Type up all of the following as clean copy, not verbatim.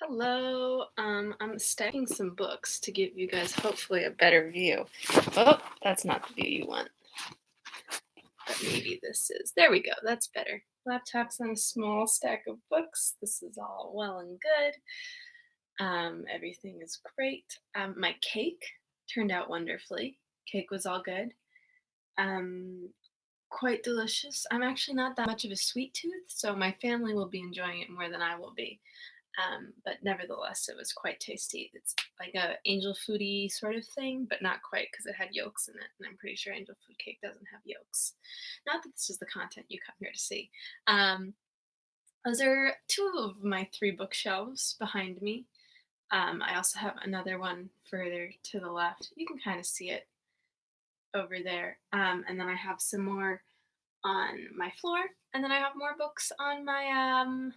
Hello. I'm stacking some books to give you guys hopefully a better view. Oh, that's not the view you want, but maybe this is. There we go. That's better. Laptop's on a small stack of books. This is all well and good. Everything is great. My cake turned out wonderfully. Cake was all good. Um, Quite delicious. I'm actually not that much of a sweet tooth, so my family will be enjoying it more than I will be. But nevertheless, it was quite tasty. It's like a angel foodie sort of thing, but not quite because it had yolks in it, and I'm pretty sure angel food cake doesn't have yolks. Not that this is the content you come here to see. Um, those are two of my three bookshelves behind me. I also have another one further to the left. You can kind of see it over there. And then I have some more on my floor, and then I have more books on my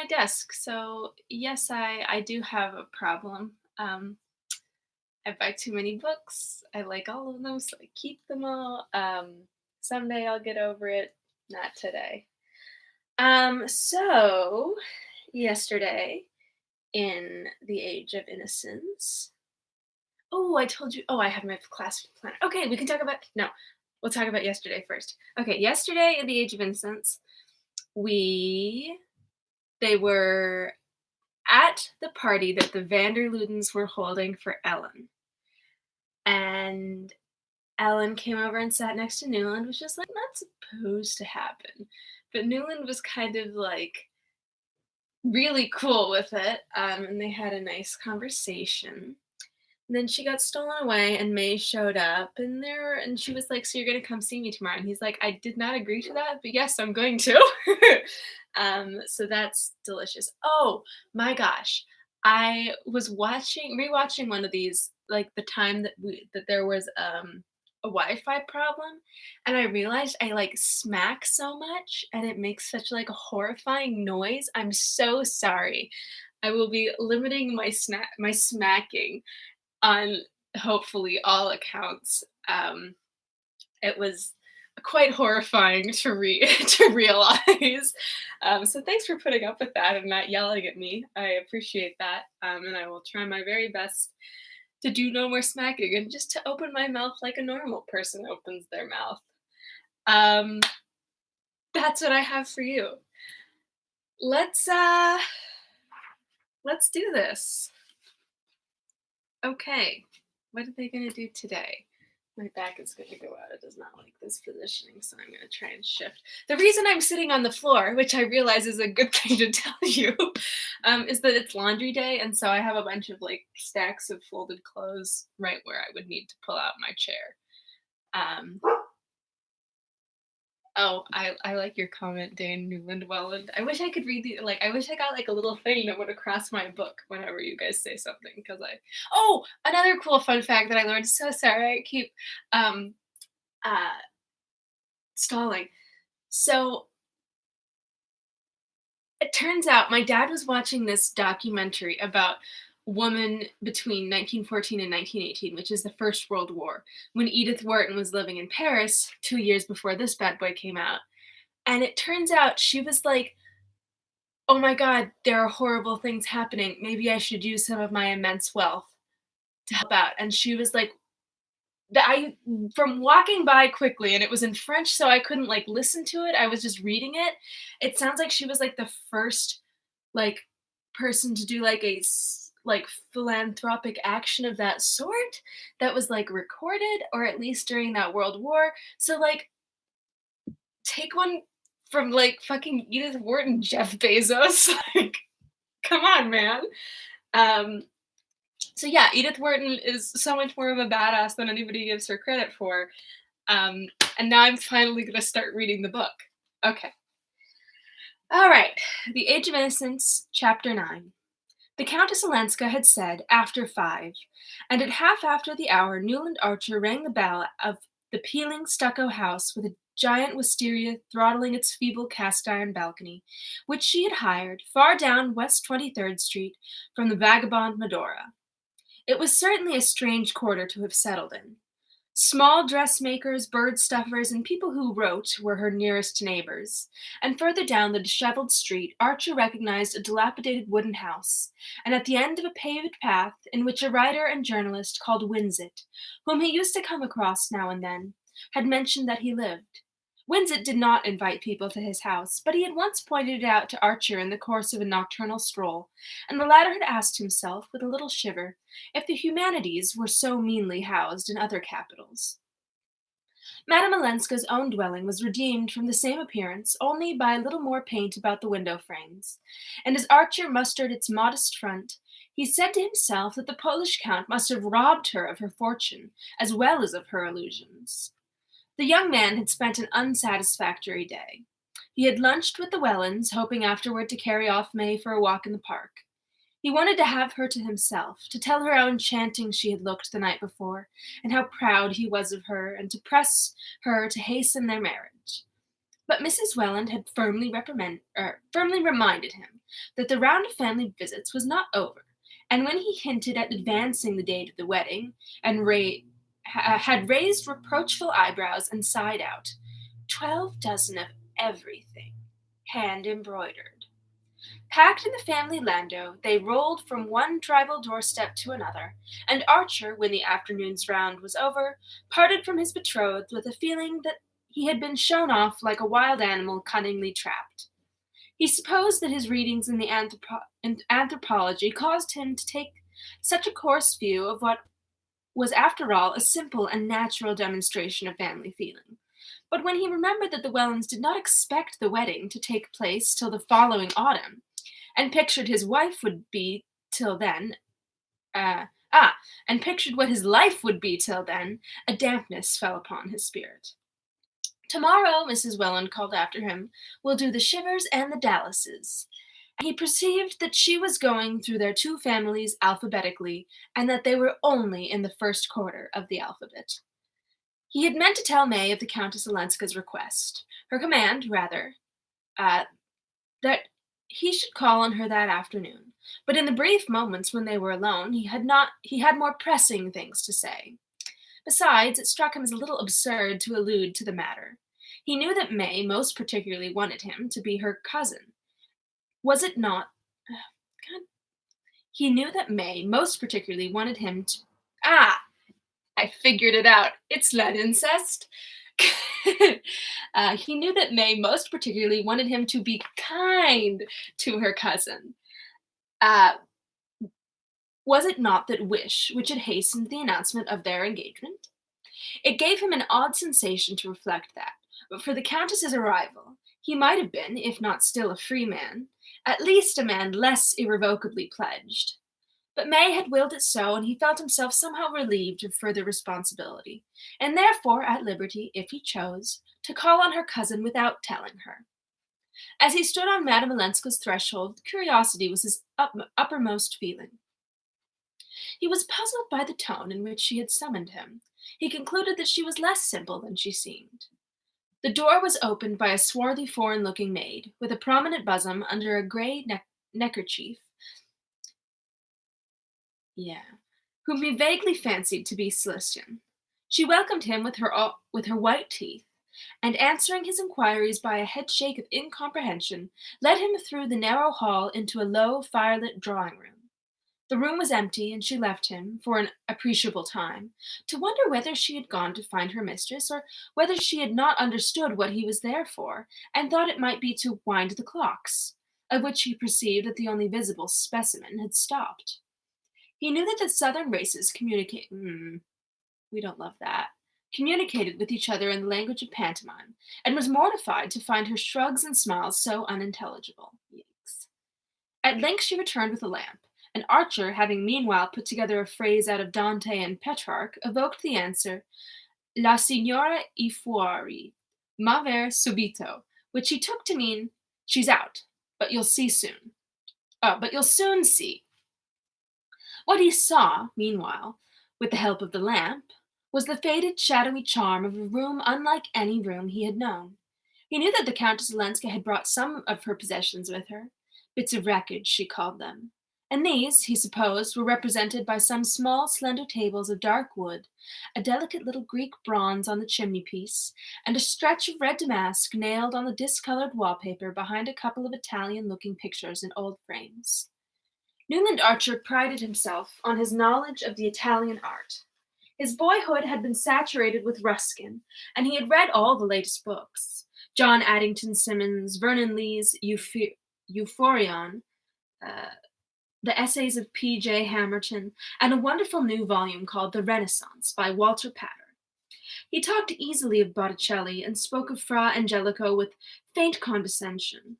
desk. So yes, I do have a problem. I buy too many books. I like all of them, so I keep them all. Someday I'll get over it. Not today. So yesterday in the Age of Innocence. Oh, I told you. Oh, I have my class planner. Okay, we can talk about. No, we'll talk about yesterday first. Okay, yesterday in the Age of Innocence, we they were at the party that the Vanderludens were holding for Ellen. And Ellen came over and sat next to Newland, which is like not supposed to happen. But Newland was kind of like really cool with it. And they had a nice conversation. And then she got stolen away, and May showed up, and she was like, "So you're gonna come see me tomorrow?" And he's like, "I did not agree to that, but yes, I'm going to." So that's delicious. Oh my gosh, I was rewatching one of these, like the time that there was a Wi-Fi problem, and I realized I like smack so much, and it makes such like a horrifying noise. I'm so sorry. I will be limiting my smacking on hopefully all accounts. It was quite horrifying to to realize. So thanks for putting up with that and not yelling at me. I appreciate that, and I will try my very best to do no more smacking and just to open my mouth like a normal person opens their mouth. Um, that's what I have for you. Let's uh, let's do this. Okay, what are they gonna do today? My back is going to go out. It does not like this positioning, so I'm going to try and shift. The reason I'm sitting on the floor, which I realize is a good thing to tell you, is that it's laundry day, and so I have a bunch of like stacks of folded clothes right where I would need to pull out my chair. Um, Oh, I like your comment, Dan Newland Welland. I wish I could read the I wish I got like a little thing that would across my book whenever you guys say something because I. Oh, another cool fun fact that I learned. So sorry, I keep um uh stalling. So it turns out my dad was watching this documentary about woman between 1914 and 1918, which is the First World War, when Edith Wharton was living in Paris 2 years before this bad boy came out. And it turns out she was like, "Oh my God, there are horrible things happening. Maybe I should use some of my immense wealth to help out." And she was like, I from walking by quickly, and it was in French, so I couldn't like listen to it. I was just reading it. It sounds like she was like the first like person to do like like philanthropic action of that sort that was like recorded, or at least during that World War. So like take one from like fucking Edith Wharton, Jeff Bezos. Like, come on, man. Um, so yeah, Edith Wharton is so much more of a badass than anybody gives her credit for. Um, and now I'm finally gonna start reading the book. Okay. All right. The Age of Innocence, Chapter 9. The Countess Olenska had said, "After 5," and at half after the hour, Newland Archer rang the bell of the peeling stucco house with a giant wisteria throttling its feeble cast-iron balcony, which she had hired, far down West 23rd Street, from the vagabond Medora. It was certainly a strange quarter to have settled in. Small dressmakers, bird stuffers, and people who wrote were her nearest neighbors. And further down the disheveled street, Archer recognized a dilapidated wooden house, and at the end of a paved path in which a writer and journalist called Winsett, whom he used to come across now and then, had mentioned that he lived. Winsett did not invite people to his house, but he had once pointed it out to Archer in the course of a nocturnal stroll, and the latter had asked himself, with a little shiver, if the humanities were so meanly housed in other capitals. Madame Olenska's own dwelling was redeemed from the same appearance only by a little more paint about the window frames, and as Archer mustered its modest front, he said to himself that the Polish count must have robbed her of her fortune as well as of her illusions. The young man had spent an unsatisfactory day. He had lunched with the Wellens, hoping afterward to carry off May for a walk in the park. He wanted to have her to himself, to tell her how enchanting she had looked the night before, and how proud he was of her, and to press her to hasten their marriage. But Mrs. Welland had firmly reminded him that the round of family visits was not over, and when he hinted at advancing the date of the wedding, and had raised reproachful eyebrows and sighed out, 12 dozen of everything, hand embroidered. Packed in the family landau, they rolled from one tribal doorstep to another, and Archer, when the afternoon's round was over, parted from his betrothed with a feeling that he had been shown off like a wild animal cunningly trapped. He supposed that his readings in in anthropology caused him to take such a coarse view of what was, after all, a simple and natural demonstration of family feeling. But when he remembered that the Wellens did not expect the wedding to take place till the following autumn, and pictured his wife would be till then, uh, and pictured what his life would be till then, a dampness fell upon his spirit. Tomorrow, Mrs. Welland called after him, will do the Shivers and the Dallases. And he perceived that she was going through their two families alphabetically, and that they were only in the first quarter of the alphabet. He had meant to tell May of the Countess Olenska's request, her command, rather, that he should call on her that afternoon. But in the brief moments when they were alone, he had more pressing things to say. Besides, it struck him as a little absurd to allude to the matter. He knew that May most particularly wanted him to be her cousin. Was it not? God. He knew that May most particularly wanted him to. I figured it out. It's lead incest. He knew that May most particularly wanted him to be kind to her cousin. Was it not that wish which had hastened the announcement of their engagement? It gave him an odd sensation to reflect that, but for the Countess's arrival, he might have been, if not still a free man, at least a man less irrevocably pledged. But May had willed it so, and he felt himself somehow relieved of further responsibility, and therefore at liberty, if he chose, to call on her cousin without telling her. As he stood on Madame Olenska's threshold, curiosity was his uppermost feeling. He was puzzled by the tone in which she had summoned him. He concluded that she was less simple than she seemed. The door was opened by a swarthy foreign-looking maid, with a prominent bosom under a grey neckerchief, whom he vaguely fancied to be Cilician. She welcomed him with her white teeth, and answering his inquiries by a headshake of incomprehension, led him through the narrow hall into a low, firelit drawing-room. The room was empty, and she left him, for an appreciable time, to wonder whether she had gone to find her mistress, or whether she had not understood what he was there for, and thought it might be to wind the clocks, of which he perceived that the only visible specimen had stopped. He knew that the southern races we don't love that, communicated with each other in the language of pantomime, and was mortified to find her shrugs and smiles so unintelligible. Yikes. At length she returned with a lamp, and Archer, having meanwhile put together a phrase out of Dante and Petrarch, evoked the answer, La signora I fuori, ma ver subito, which he took to mean, she's out, but you'll see soon. But you'll soon see. What he saw, meanwhile, with the help of the lamp, was the faded, shadowy charm of a room unlike any room he had known. He knew that the Countess Olenska had brought some of her possessions with her. Bits of wreckage, she called them. And these, he supposed, were represented by some small, slender tables of dark wood, a delicate little Greek bronze on the chimney-piece, and a stretch of red damask nailed on the discolored wallpaper behind a couple of Italian-looking pictures in old frames. Newland Archer prided himself on his knowledge of the Italian art. His boyhood had been saturated with Ruskin, and he had read all the latest books. John Addington Symonds, Vernon Lee's Euphorion, uh, the essays of P.J. Hamerton, and a wonderful new volume called The Renaissance by Walter Pater. He talked easily of Botticelli and spoke of Fra Angelico with faint condescension.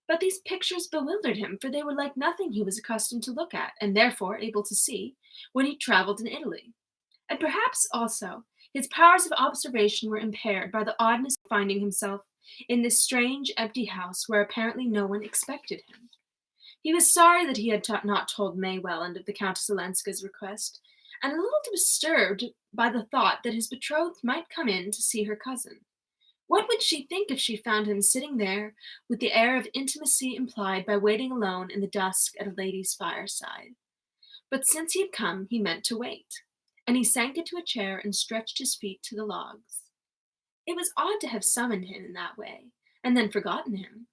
But these pictures bewildered him, for they were like nothing he was accustomed to look at, and therefore able to see, when he travelled in Italy. And perhaps, also, his powers of observation were impaired by the oddness of finding himself in this strange, empty house where apparently no one expected him. He was sorry that he had not told May Welland of the Countess Olenska's request, and a little disturbed by the thought that his betrothed might come in to see her cousin. What would she think if she found him sitting there with the air of intimacy implied by waiting alone in the dusk at a lady's fireside? But since he had come, he meant to wait, and he sank into a chair and stretched his feet to the logs. It was odd to have summoned him in that way, and then forgotten him.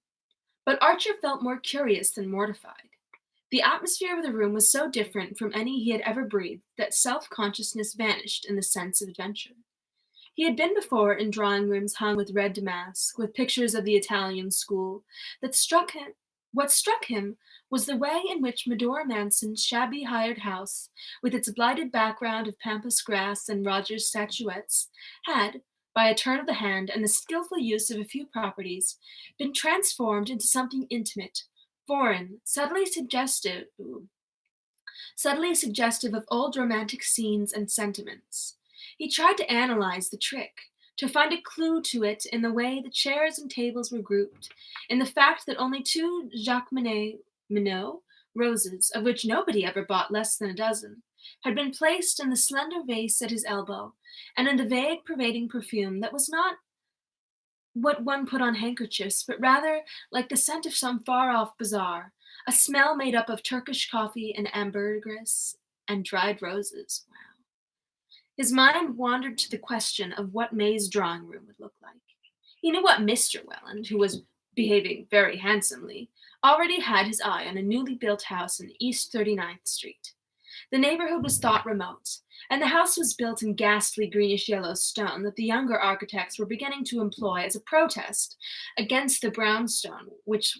But Archer felt more curious than mortified. The atmosphere of the room was so different from any he had ever breathed that self-consciousness vanished in the sense of adventure. He had been before in drawing-rooms hung with red damask, with pictures of the Italian school. What struck him was the way in which Medora Manson's shabby hired house, with its blighted background of pampas grass and Rogers statuettes, had, by a turn of the hand and the skilful use of a few properties, been transformed into something intimate, foreign, subtly suggestive of old romantic scenes and sentiments. He tried to analyze the trick, to find a clue to it in the way the chairs and tables were grouped, in the fact that only two Minot roses, of which nobody ever bought less than a dozen, had been placed in the slender vase at his elbow, and in the vague pervading perfume that was not what one put on handkerchiefs, but rather like the scent of some far-off bazaar, a smell made up of Turkish coffee and ambergris and dried roses. Wow. His mind wandered to the question of what May's drawing room would look like. He knew what Mr. Welland, who was behaving very handsomely, already had his eye on a newly built house in East 39th Street. The neighborhood was thought remote, and the house was built in ghastly greenish-yellow stone that the younger architects were beginning to employ as a protest against the brownstone which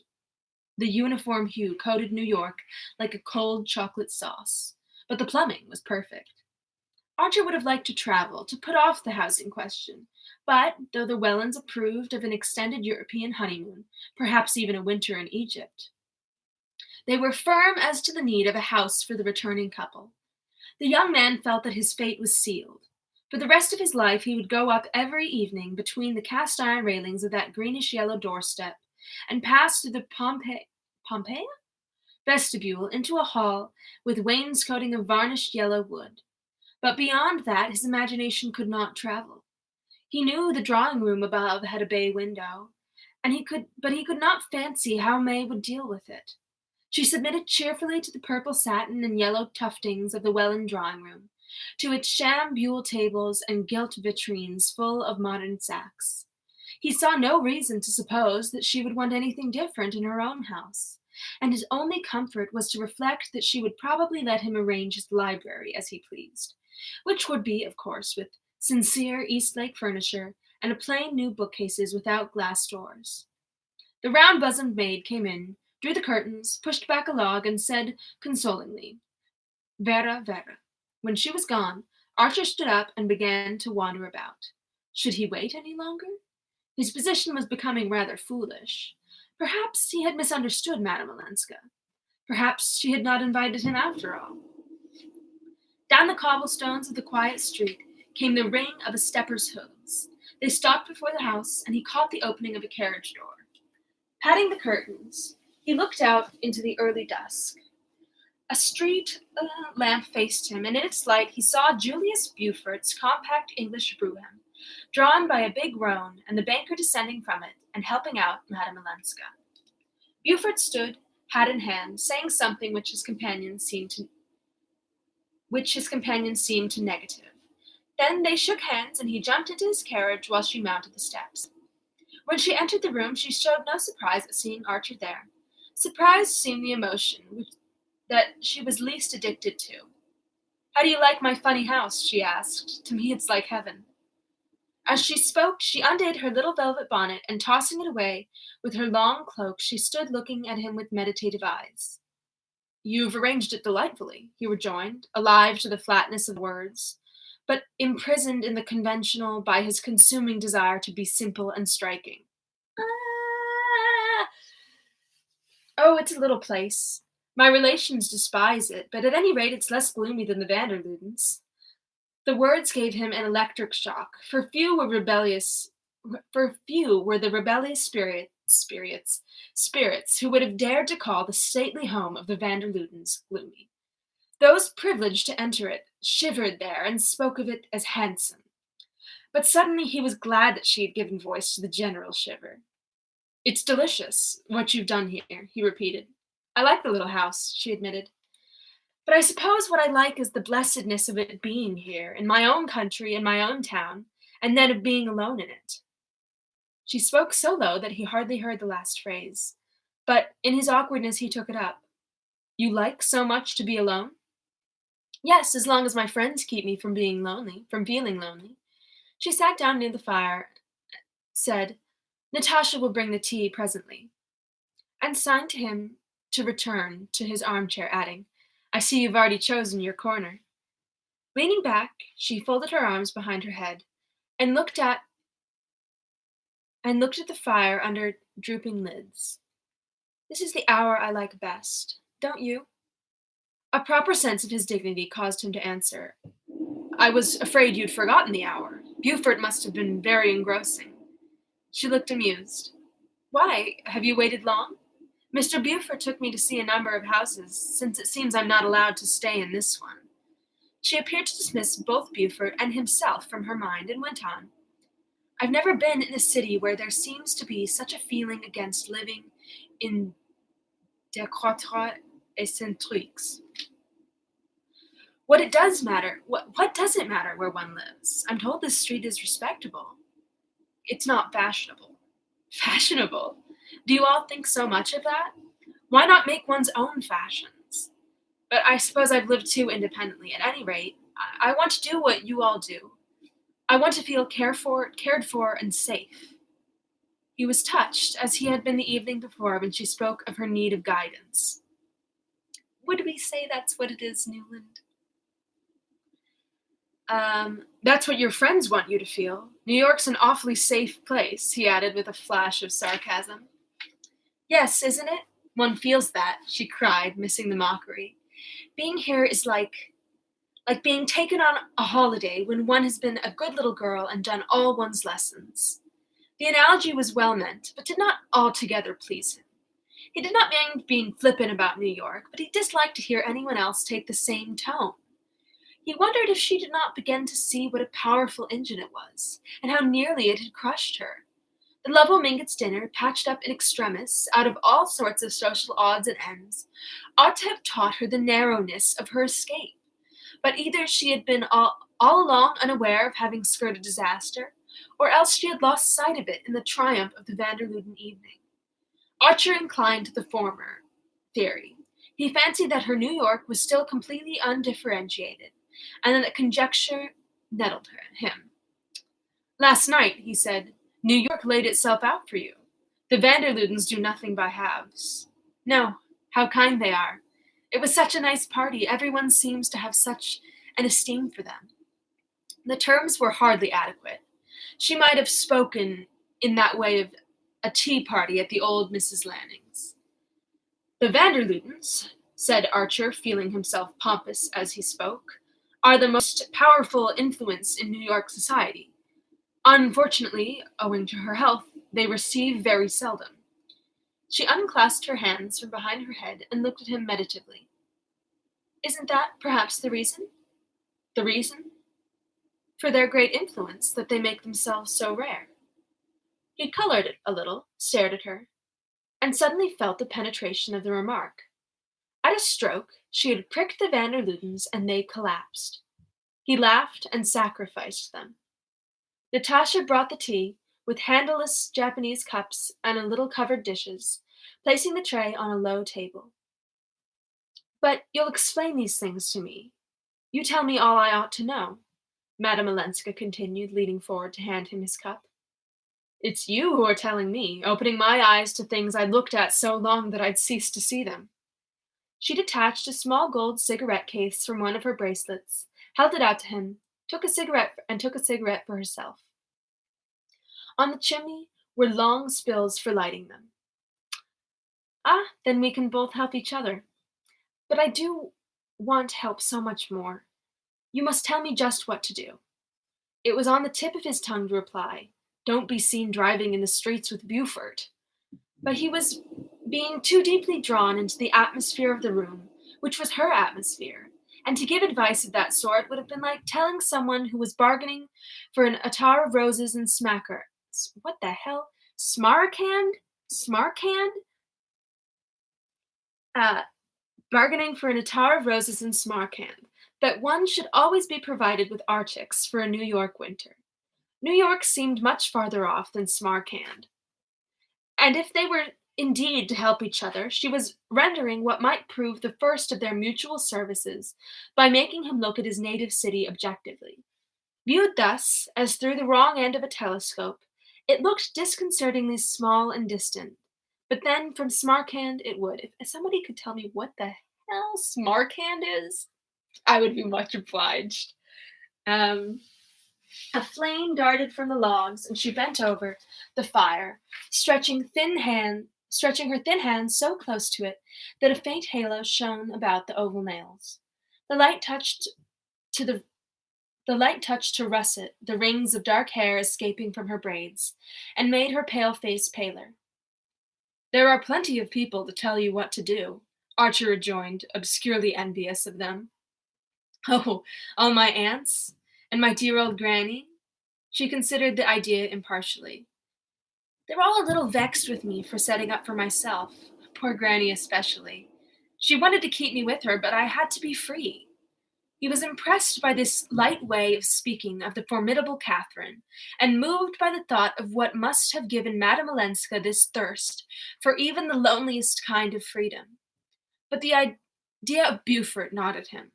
the uniform hue coated New York like a cold chocolate sauce. But the plumbing was perfect. Archer would have liked to travel, to put off the housing question, but, though the Wellands approved of an extended European honeymoon, perhaps even a winter in Egypt, they were firm as to the need of a house for the returning couple. The young man felt that his fate was sealed. For the rest of his life he would go up every evening between the cast-iron railings of that greenish-yellow doorstep, and pass through the Pompeia? Vestibule into a hall with wainscoting of varnished yellow wood. But beyond that his imagination could not travel. He knew the drawing-room above had a bay window, but he could not fancy how May would deal with it. She submitted cheerfully to the purple satin and yellow tuftings of the Welland drawing-room, to its sham buhl tables and gilt vitrines full of modern Saks. He saw no reason to suppose that she would want anything different in her own house, and his only comfort was to reflect that she would probably let him arrange his library as he pleased, which would be, of course, with sincere Eastlake furniture and plain new bookcases without glass doors. The round-bosomed maid came in, drew the curtains, pushed back a log, and said consolingly, "Vera, Vera." When she was gone, Archer stood up and began to wander about. Should he wait any longer? His position was becoming rather foolish. Perhaps he had misunderstood Madame Olenska. Perhaps she had not invited him after all. Down the cobblestones of the quiet street came the ring of a stepper's hoofs. They stopped before the house, and he caught the opening of a carriage door. Patting the curtains, he looked out into the early dusk. A street lamp faced him, and in its light he saw Julius Beaufort's compact English brougham, drawn by a big roan, and the banker descending from it and helping out Madame Olenska. Beaufort stood, hat in hand, saying something which his companion seemed to negative. Then they shook hands, and he jumped into his carriage while she mounted the steps. When she entered the room, she showed no surprise at seeing Archer there. Surprise seemed the emotion that she was least addicted to. "How do you like my funny house?" she asked. "To me it's like heaven." As she spoke, she undid her little velvet bonnet, and tossing it away with her long cloak, she stood looking at him with meditative eyes. "You've arranged it delightfully," he rejoined, alive to the flatness of words, but imprisoned in the conventional by his consuming desire to be simple and striking. "Ah! Oh, it's a little place. My relations despise it, but at any rate it's less gloomy than the Vanderludens." The words gave him an electric shock, for few were the rebellious spirits who would have dared to call the stately home of the Vanderludens gloomy. Those privileged to enter it shivered there and spoke of it as handsome. But suddenly he was glad that she had given voice to the general shiver. "It's delicious, what you've done here," he repeated. "I like the little house," she admitted. "But I suppose what I like is the blessedness of it being here, in my own country, in my own town, and then of being alone in it." She spoke so low that he hardly heard the last phrase, but in his awkwardness he took it up. "You like so much to be alone?" "Yes, as long as my friends keep me from feeling lonely." She sat down near the fire, said, "Natasha will bring the tea presently," and signed to him to return to his armchair, adding, "I see you've already chosen your corner." Leaning back, she folded her arms behind her head, and looked at the fire under drooping lids. "This is the hour I like best, don't you?" A proper sense of his dignity caused him to answer, "I was afraid you'd forgotten the hour. Beaufort must have been very engrossing." She looked amused. "Why, have you waited long? Mr. Beaufort took me to see a number of houses, since it seems I'm not allowed to stay in this one." She appeared to dismiss both Beaufort and himself from her mind, and went on, "I've never been in a city where there seems to be such a feeling against living in décroître eccentriques. What does it matter where one lives? I'm told this street is respectable. It's not fashionable." "Fashionable? Do you all think so much of that? Why not make one's own fashions? But I suppose I've lived too independently. At any rate, I want to do what you all do. I want to feel cared for, and safe." He was touched, as he had been the evening before when she spoke of her need of guidance. "Would we say that's what it is, Newland?" That's what your friends want you to feel. New York's an awfully safe place," he added with a flash of sarcasm. "Yes, isn't it? One feels that," she cried, missing the mockery. "Being here is like being taken on a holiday when one has been a good little girl and done all one's lessons." The analogy was well meant, but did not altogether please him. He did not mind being flippant about New York, but he disliked to hear anyone else take the same tone. He wondered if she did not begin to see what a powerful engine it was, and how nearly it had crushed her. The Lovell Mingott's dinner, patched up in extremis, out of all sorts of social odds and ends, ought to have taught her the narrowness of her escape. But either she had been all along unaware of having skirted disaster, or else she had lost sight of it in the triumph of the Vanderluden evening. Archer inclined to the former theory. He fancied that her New York was still completely undifferentiated, and that conjecture nettled him. "Last night," he said, "New York laid itself out for you. The Vanderludens do nothing by halves." "No, how kind they are. It was such a nice party. Everyone seems to have such an esteem for them." The terms were hardly adequate. She might have spoken in that way of a tea party at the old Mrs. Lanning's. "The Vanderludens," said Archer, feeling himself pompous as he spoke, "are the most powerful influence in New York society. Unfortunately, owing to her health, they receive very seldom." She unclasped her hands from behind her head and looked at him meditatively. "Isn't that perhaps the reason?" "The reason?" "For their great influence, that they make themselves so rare." He colored a little, stared at her. and suddenly felt the penetration of the remark. At a stroke, she had pricked the van der Ludens, and they collapsed. He laughed and sacrificed them. Natasha brought the tea, with handleless Japanese cups and a little covered dishes, placing the tray on a low table. But you'll explain these things to me. You tell me all I ought to know, Madame Olenska continued, leaning forward to hand him his cup. It's you who are telling me, opening my eyes to things I'd looked at so long that I'd ceased to see them. She detached a small gold cigarette case from one of her bracelets, held it out to him, took a cigarette for herself. On the chimney were long spills for lighting them. Ah, then we can both help each other. But I do want help so much more. You must tell me just what to do. It was on the tip of his tongue to reply, Don't be seen driving in the streets with Buford. But he was being too deeply drawn into the atmosphere of the room, which was her atmosphere, and to give advice of that sort would have been like telling someone who was bargaining for an attar of roses and smacker. What the hell? Smarkand? Smarkand? Bargaining for an attar of roses and Smarkand, that one should always be provided with arctics for a New York winter. New York seemed much farther off than Smarkand. And if they were indeed to help each other, she was rendering what might prove the first of their mutual services by making him look at his native city objectively. Viewed thus, as through the wrong end of a telescope, it looked disconcertingly small and distant. But then from Smarkand it would. If somebody could tell me what the hell Smarkand is, I would be much obliged. A flame darted from the logs, and she bent over the fire, stretching her thin hands so close to it that a faint halo shone about the oval nails. The light touched to russet the rings of dark hair escaping from her braids, and made her pale face paler. There are plenty of people to tell you what to do, Archer rejoined, obscurely envious of them. Oh, all my aunts? And my dear old granny? She considered the idea impartially. They're all a little vexed with me for setting up for myself, poor granny especially. She wanted to keep me with her, but I had to be free. He was impressed by this light way of speaking of the formidable Catherine, and moved by the thought of what must have given Madame Olenska this thirst for even the loneliest kind of freedom. But the idea of Buford gnawed him.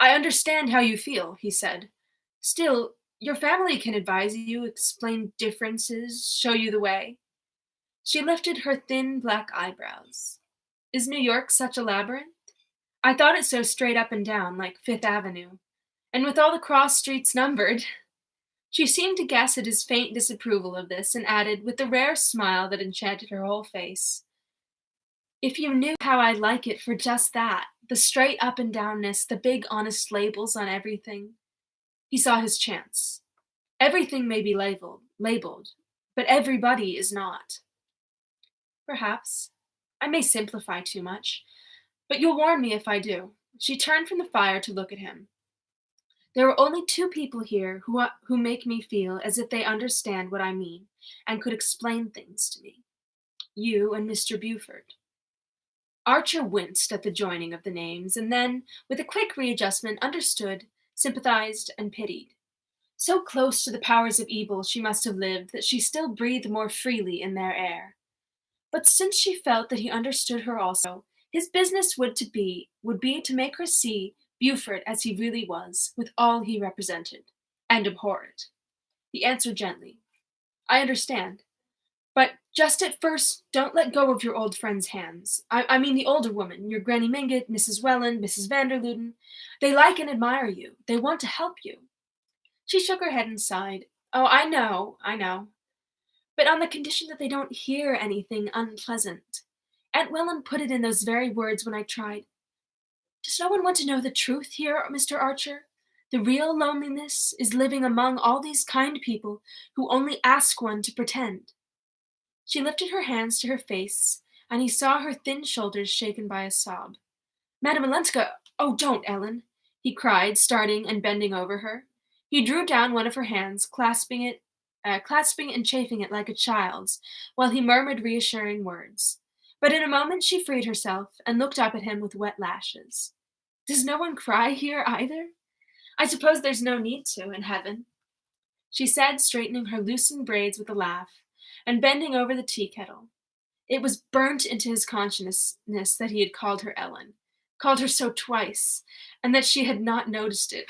I understand how you feel, he said. Still, your family can advise you, explain differences, show you the way. She lifted her thin black eyebrows. Is New York such a labyrinth? I thought it so straight up and down, like Fifth Avenue, and with all the cross streets numbered. She seemed to guess at his faint disapproval of this, and added, with the rare smile that enchanted her whole face, If you knew how I like it for just that, the straight up and downness, the big honest labels on everything. He saw his chance. Everything may be labeled, but everybody is not. Perhaps. I may simplify too much, but you'll warn me if I do. She turned from the fire to look at him. There are only two people here who make me feel as if they understand what I mean and could explain things to me. You and Mr. Buford. Archer winced at the joining of the names, and then, with a quick readjustment, understood, sympathized, and pitied. So close to the powers of evil she must have lived that she still breathed more freely in their air. But since she felt that he understood her also, his business would be to make her see Buford as he really was, with all he represented, and abhor it. He answered gently, I understand. But just at first, don't let go of your old friend's hands. I mean the older woman, your Granny Mingot, Mrs. Welland, Mrs. van der Luden. They like and admire you. They want to help you. She shook her head and sighed. Oh, I know. But on the condition that they don't hear anything unpleasant. Aunt Welland put it in those very words when I tried. Does no one want to know the truth here, Mr. Archer? The real loneliness is living among all these kind people who only ask one to pretend. She lifted her hands to her face, and he saw her thin shoulders shaken by a sob. Madame Olenska, oh, don't, Ellen, he cried, starting and bending over her. He drew down one of her hands, clasping it clasping and chafing it like a child's, while he murmured reassuring words. But in a moment she freed herself and looked up at him with wet lashes. Does no one cry here either? I suppose there's no need to in heaven, she said, straightening her loosened braids with a laugh, and bending over the tea kettle. It was burnt into his consciousness that he had called her Ellen, called her so twice, and that she had not noticed it.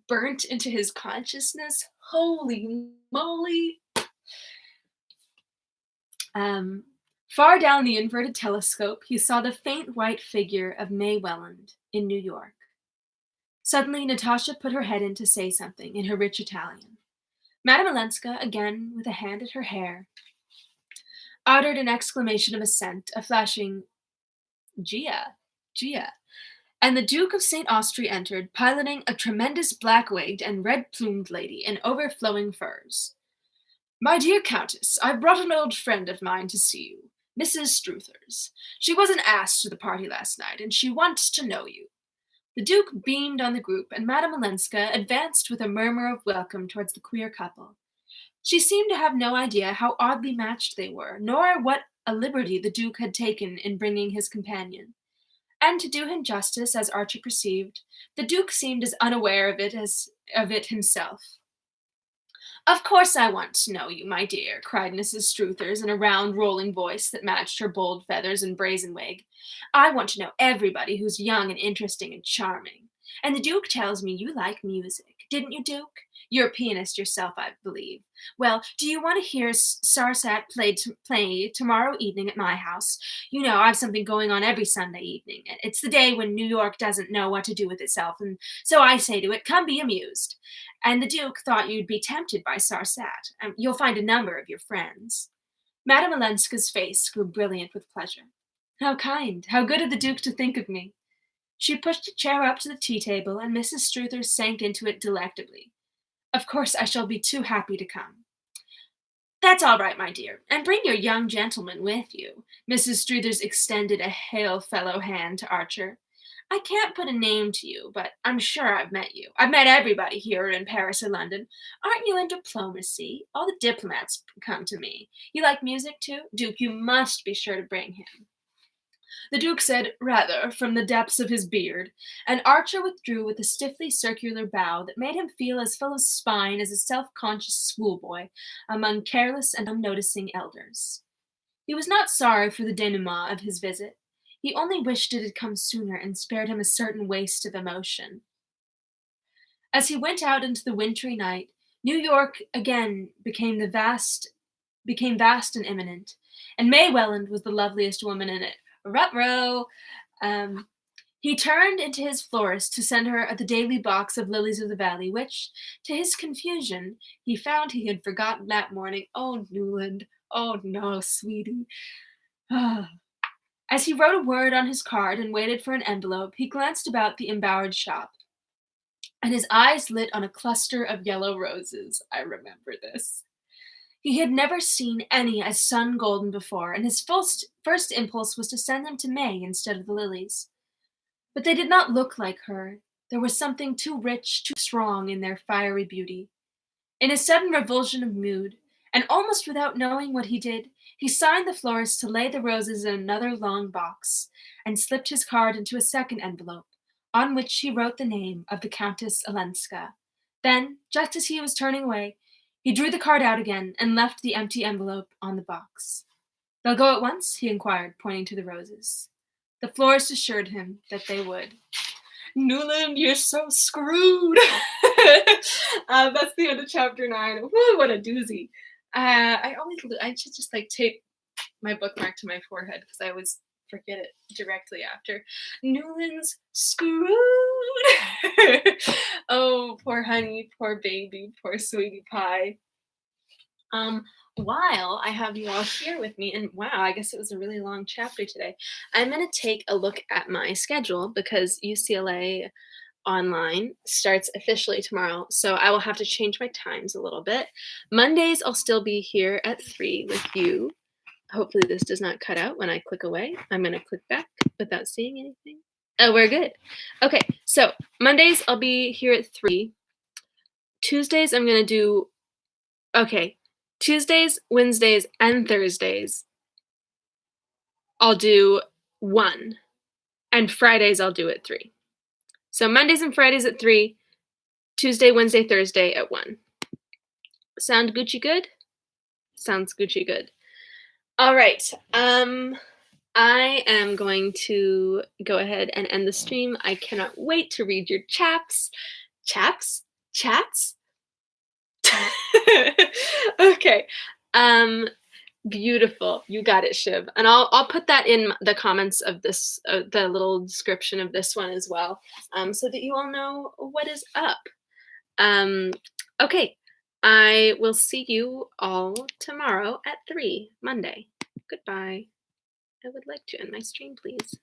Burnt into his consciousness? Holy moly! Far down the inverted telescope, he saw the faint white figure of May Welland in New York. Suddenly, Natasha put her head in to say something in her rich Italian. Madame Olenska, again with a hand at her hair, uttered an exclamation of assent, a flashing Gia, Gia, and the Duke of St. Austria entered, piloting a tremendous black-wigged and red-plumed lady in overflowing furs. My dear Countess, I've brought an old friend of mine to see you, Mrs. Struthers. She wasn't asked to the party last night, and she wants to know you. The Duke beamed on the group, and Madame Olenska advanced with a murmur of welcome towards the queer couple. She seemed to have no idea how oddly matched they were, nor what a liberty the Duke had taken in bringing his companion. And to do him justice, as Archie perceived, the Duke seemed as unaware of it himself. Of course I want to know you, my dear, cried Mrs. Struthers in a round, rolling voice that matched her bold feathers and brazen wig. I want to know everybody who's young and interesting and charming. And the Duke tells me you like music. Didn't you, Duke? You're a pianist yourself, I believe. Well, do you want to hear Sarsat play tomorrow evening at my house? You know, I've something going on every Sunday evening. It's the day when New York doesn't know what to do with itself, and so I say to it, come be amused. And the Duke thought you'd be tempted by Sarsat. You'll find a number of your friends. Madame Olenska's face grew brilliant with pleasure. How kind, how good of the Duke to think of me. She pushed a chair up to the tea-table, and Mrs. Struthers sank into it delectably. Of course I shall be too happy to come. That's all right, my dear, and bring your young gentleman with you. Mrs. Struthers extended a hail-fellow hand to Archer. I can't put a name to you, but I'm sure I've met you. I've met everybody here in Paris or London. Aren't you in diplomacy? All the diplomats come to me. You like music, too? Duke, you must be sure to bring him. The Duke said, rather, from the depths of his beard, and Archer withdrew with a stiffly circular bow that made him feel as full of spine as a self-conscious schoolboy among careless and unnoticing elders. He was not sorry for the denouement of his visit. He only wished it had come sooner and spared him a certain waste of emotion. As he went out into the wintry night, New York again became vast and imminent, and May Welland was the loveliest woman in it. Ruh-roh! He turned into his florist to send her the daily box of lilies of the valley, which, to his confusion, he found he had forgotten that morning. Oh, Newland! Oh, no, sweetie! As he wrote a word on his card and waited for an envelope, he glanced about the embowered shop, and his eyes lit on a cluster of yellow roses. I remember this. He had never seen any as sun-golden before, and his first impulse was to send them to May instead of the lilies. But they did not look like her. There was something too rich, too strong in their fiery beauty. In a sudden revulsion of mood, and almost without knowing what he did, he signed the florist to lay the roses in another long box, and slipped his card into a second envelope, on which he wrote the name of the Countess Olenska. Then, just as he was turning away, he drew the card out again and left the empty envelope on the box. They'll go at once? He inquired, pointing to the roses. The florist assured him that they would. Newland, you're so screwed! That's the end of chapter 9. Woo, what a doozy. I should just tape my bookmark to my forehead because I always forget it directly after. Newland's screwed! Oh, poor honey, poor baby, poor sweetie pie. While I have you all here with me, and wow, I guess it was a really long chapter today, I'm going to take a look at my schedule because UCLA Online starts officially tomorrow, so I will have to change my times a little bit. Mondays, I'll still be here at 3 with you. Hopefully this does not cut out when I click away. I'm going to click back without seeing anything. Oh, we're good. Okay, so Mondays, I'll be here at 3. Tuesdays, I'm going to do... Okay, Tuesdays, Wednesdays, and Thursdays, I'll do 1, and Fridays I'll do at 3. So Mondays and Fridays at 3, Tuesday, Wednesday, Thursday at 1. Sound Gucci good? Sounds Gucci good. All right. I am going to go ahead and end the stream. I cannot wait to read your chats. Chats? Okay. Beautiful. You got it, Shiv. And I'll put that in the comments of this, the little description of this one as well, so that you all know what is up. Okay. I will see you all tomorrow at 3, Monday. Goodbye. I would like to end my stream, please.